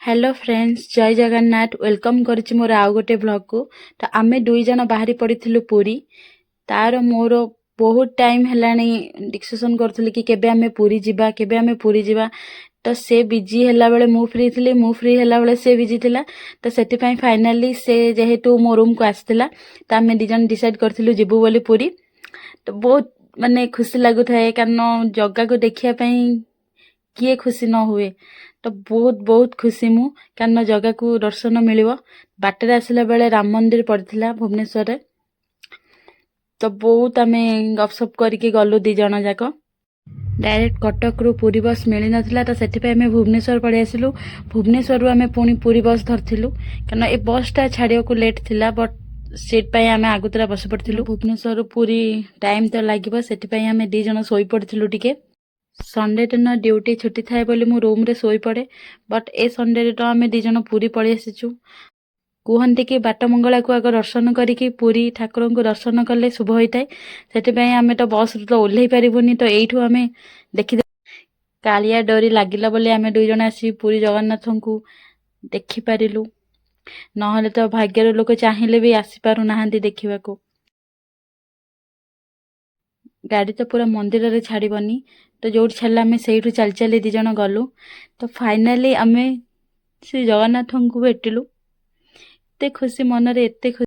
Hello friends जय Jagannath welcome करुच्ची मोर आउ गोटे ब्लॉग को। तो आमे दुई जन बाहरी पड़िथिलु पुरी। तार मोर बहुत टाइम हेलानी डिस्कशन करथुली कि केबे आमे पुरी जिबा केबे आमे पुरी जिबा। तो से बिजी हेला बेले मु फ्री थिली, मु फ्री हेला बेले से बिजी थिला। तो सेति पई फाइनली से जेहेतु मो रूम को आस्थिला त आमे दी जन डिसाइड करथिलु जिबु बोली पुरी। तो बहुत माने खुशी लागु थाए कारण जग्गा को देखिया पई किए खुशी न हुए। तो बहुत बहुत खुशी मु कारण जगह को दर्शन मिलिबो। बाटरे आसिला बेले राम मंदिर पड़थिला भुवनेश्वर रे। तो बहुत आमे गपसप करके गलु दी जण जाक। डायरेक्ट कटक रु पुरी बस मिली नथिला तो सेति पे आमे भुवनेश्वर पड़े आसिलु। भुवनेश्वर रु आमे पुनी पुरी बस धरथिलु कारण ए बस टा छाडियो को लेट थिला बट सीट पई आमे आगुतरा बस पड़थिलु। भुवनेश्वर रु पुरी टाइम तो लागिबो सेति पई आमे दी जण सोई पड़थिलु टिके। संडे दिन ड्यूटी छुट्टी थाए बोली मु रूम रे सोई पड़े बट ए संडे तो आमे दी जण पुरी पळी आसीचु। कुहंती कि बाट मंगला को आग दर्शन करिकी पुरी ठाकुर को दर्शन कले शुभ होइताय। सेति पई आमे तो बस रो ओल्हेई परिबुनी तो एइठु आमे देखि कालिया डोरी लागिला बोली आमे दुई जण आसी पुरी जगन्नाथ को देखि पारिलु। नहले तो भाग्यर लोक चाहिले भी आसी पारु नाहंती देखिबा को। गाड़ी तो पूरा मंदिर रे छाड़ीबनी तो जोठी छाड़ला आमे सेइठु चल चली दी जण गलु। तो फाइनली आमे श्री जगन्नाथ को भेटिलु। एते खुशी मन रे एते